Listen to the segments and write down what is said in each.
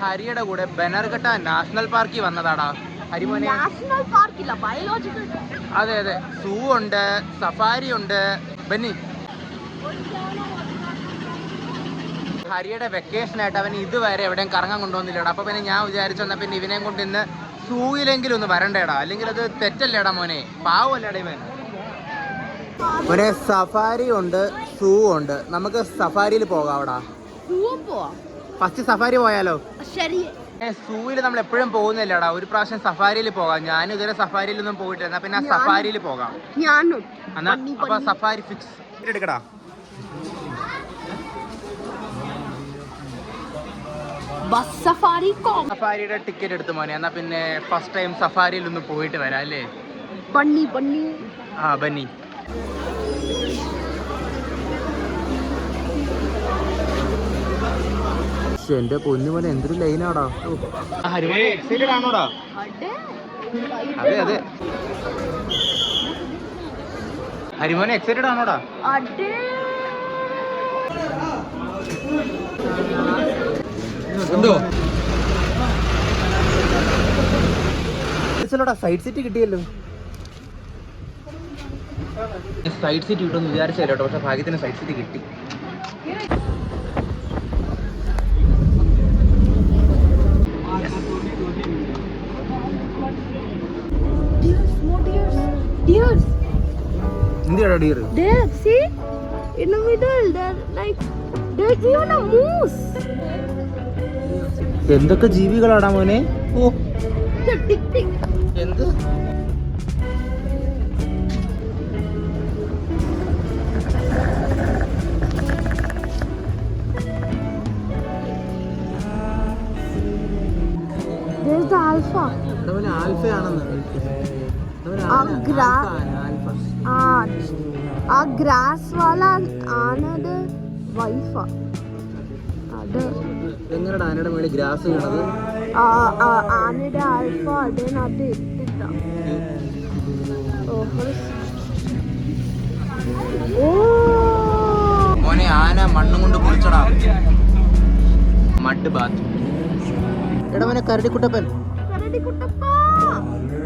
ഹരിയുടെ കൂടെ ബനർഘട്ട നാഷണൽ പാർക്കിൽ വന്നതാടാ. ഹരിമോനെ നാഷണൽ പാർക്കില്ല, ബയോളജിക്കൽ. അതെ അതെ, സൂ ഉണ്ട്, സഫാരി ഉണ്ട്. ബന്നി ഹരിയുടെ വെക്കേഷൻ ആയിട്ട് അവൻ ഇതുവരെ എവിടെയും കറങ്ങാൻ കൊണ്ടുവന്നില്ലടാ. അപ്പൊ പിന്നെ ഞാൻ വിചാരിച്ചു എന്നാ പിന്നെ ഇവനെയും കൊണ്ട് ഇന്ന് സൂയിലെങ്കിലും ഒന്ന് വരണ്ടേടാ, അല്ലെങ്കിൽ അത് തെറ്റല്ലേടാ മോനെ, പാവല്ലേടാ ഇവൻ. മോനെ സഫാരി ഉണ്ട്, സൂ ഉണ്ട്, നമുക്ക് സഫാരിയിൽ പോകാം. അവിടെ ഫസ്റ്റ് സഫാരി പോയാലോ? ശരി. സൂവിൽ നമ്മൾ എപ്പോഴും പോകുന്നില്ലടാ, ഒരു പ്രാവശ്യം സഫാരിയിൽ പോകാം. ഞാൻ ഇതുവരെ സഫാരിയിലൊന്നും പോയിട്ടില്ല, എന്നാ പിന്നെ സഫാരിയിൽ പോകാം. എന്നാ അപ്പൊ സഫാരി ഫിക്സ് എടുക്കടാ. സഫാരിയുടെ ടിക്കറ്റ് എടുത്തു മോനെ, എന്നാ പിന്നെ ഫസ്റ്റ് ടൈം സഫാരിയിൽ ഒന്ന് പോയിട്ട് വരാം അല്ലേ? ആ ബന്നി. എന്റെ പൊന്നു പോലെ എന്തൊരു ലൈനാടാ. എക്സൈറ്റഡ് ആണോടാ? അതെ അതെ, ഹരിമോനെ എക്സൈറ്റഡ് ആണോടാ? സൈഡ് സീറ്റ് കിട്ടിയല്ലോ. സൈഡ് സീറ്റ് കിട്ടുമെന്ന് വിചാരിച്ചല്ലോ കേട്ടോ, പക്ഷെ ഭാഗ്യത്തിന് സൈഡ് സീറ്റ് കിട്ടി. എന്തിനാ dear? See in the middle there like there's even a moose. എന്തൊക്കെ ജീവികളാടാ മോനെ. ഓ ടിക് ടിക്. എന്ത് there's the alpha. അവനെ ആൽഫയാണെന്ന്. ആ ഗ്രാസ് വാല ആനയുടെ വൈഫാ. അത് എങ്ങനെയാണ് ആനയുടെ മേളിൽ ഗ്രാസ് വീണത്? ആനയുടെ ആൽഫ അതിനകത്ത് ഇട്ടിട്ട. മോനെ ആന മണ്ണും കൊണ്ട് കുളിച്ചടാ, മഡ് ബാത്ത്. എടാ മോനെ കരടിക്കുട്ടപ്പൻ.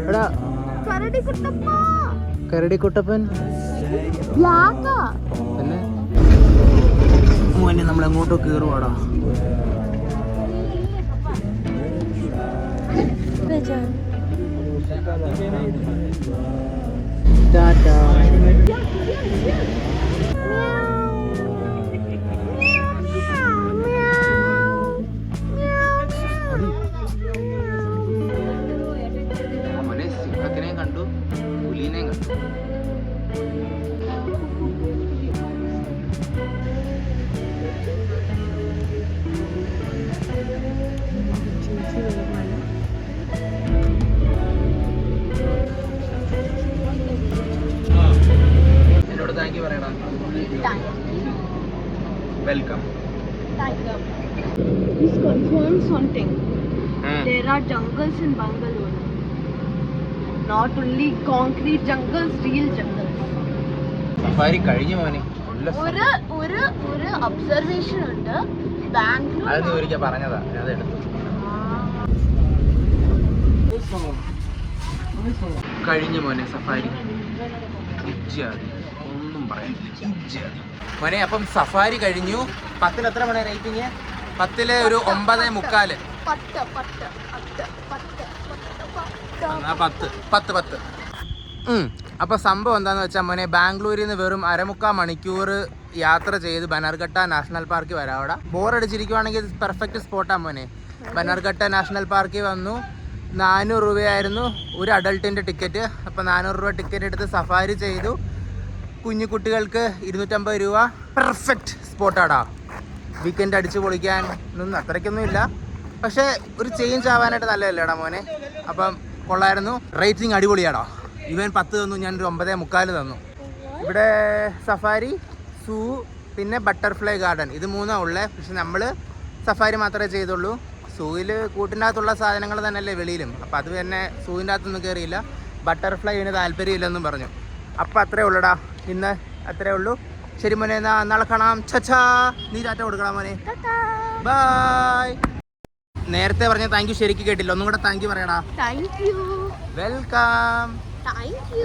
എടാ കരടിക്കുട്ടപ്പൻ പിന്നെ മോനെ നമ്മൾ എങ്ങോട്ടോ കേറുവാടാ. ടാറ്റാ. മോനെ സിംഹത്തിനെയും കണ്ടു, പുലിനെയും കണ്ടു. Thank you പറയടാ. Welcome. This confirms something. There are jungles in Bangalore. Not only concrete jungles, real jungles. Safari കഴിഞ്ഞു മോനെ. ഒരു ഒബ്സർവേഷൻ ഉണ്ട് ബാംഗ്ലൂർ. അത് നീ ഒരിക്കൽ പറഞ്ഞതാ, ഞാൻ എടുത്തു. കഴിഞ്ഞു മോനെ സഫാരി. ഒന്നും പറയാനില്ല മോനെ. അപ്പം സഫാരി കഴിഞ്ഞു. 10 എത്ര മണി റേറ്റിംഗ്? 10 ഒരു 9:45. 10. അപ്പൊ സംഭവം എന്താന്ന് വെച്ചാൽ മോനെ, ബാംഗ്ലൂരിൽ നിന്ന് വെറും 1/4 മണിക്കൂർ യാത്ര ചെയ്ത് ബനർഘട്ട നാഷണൽ പാർക്കിൽ വരാം. അവിടെ ബോറടിച്ചിരിക്കുവാണെങ്കിൽ പെർഫെക്റ്റ് സ്പോട്ടാ മോനെ. ബനർഘട്ട നാഷണൽ പാർക്കിൽ വന്നു. 400 രൂപയായിരുന്നു ഒരു അഡൾട്ടിൻ്റെ ടിക്കറ്റ്. അപ്പോൾ 400 രൂപ ടിക്കറ്റ് എടുത്ത് സഫാരി ചെയ്തു. കുഞ്ഞു കുട്ടികൾക്ക് 250 രൂപ. പെർഫെക്റ്റ് സ്പോട്ടാടാ. വീക്കെൻഡ് അടിച്ചു പൊളിക്കാൻ ഒന്നും അത്രയ്ക്കൊന്നും ഇല്ല, പക്ഷേ ഒരു ചേഞ്ച് ആവാനായിട്ട് നല്ലതല്ലേടാ മോനെ. അപ്പം കൊള്ളായിരുന്നു. റേറ്റിംഗ് അടിപൊളിയാടാ. ഇവൻ 10 തന്നു, ഞാനൊരു 9:45 തന്നു. ഇവിടെ സഫാരി, സൂ, പിന്നെ ബട്ടർഫ്ലൈ ഗാർഡൻ, ഇത് 3 ഉള്ളത്. പക്ഷെ നമ്മൾ സഫാരി മാത്രമേ ചെയ്തുള്ളൂ. സൂവിൽ കൂട്ടിൻ്റെ അകത്തുള്ള സാധനങ്ങൾ തന്നെയല്ലേ വെളിയിലും. അപ്പോൾ അത് തന്നെ സൂവിൻ്റെ അകത്തൊന്നും കയറിയില്ല. ബട്ടർഫ്ലൈന് താല്പര്യമില്ലെന്നും പറഞ്ഞു. അപ്പം അത്രേ ഉള്ളൂടാ, ഇന്ന് അത്രേ ഉള്ളൂ. ശരി മോനെ, നാളെ കാണാം. ചച്ചാ. നീ ടാറ്റ കൊടുക്കണം മോനെ. ബൈ. നേരത്തെ പറഞ്ഞ താങ്ക് യു ശരിക്കും കേട്ടില്ല, ഒന്നും കൂടെ താങ്ക് യു പറയടാ. Thank you. Welcome. Thank you.